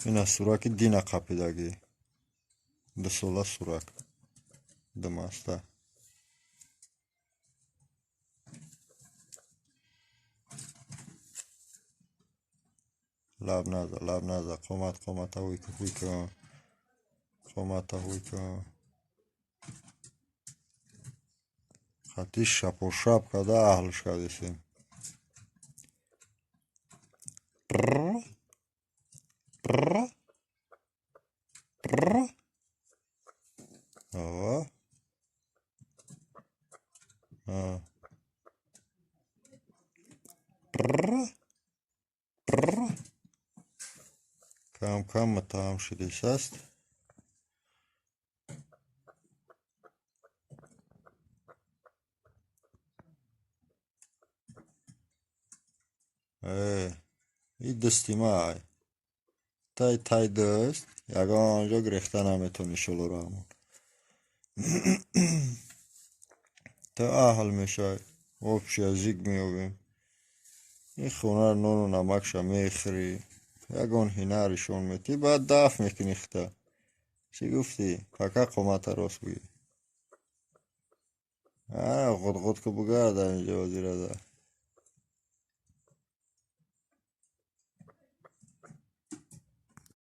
Ina suraki dina kapidagi. Da sola surak. Da masta. لب نزد قامت هوی کن قامت هوی کن خطی شپ و شپ کده اهلش کدیسیم آه آه کم کم متهم شدیش است این دستی مای تای دست یکان آنجا گرخته نمیتونی شلو رو همون تا اهل میشه وبشه زیگ میوبیم این خونه رو نون و نمکش میخری یکان هنرشون میتی بعد دف میکنی خطه چی گفتی؟ پکه قامت راست بگی خود که بگرده اینجا وزیره ده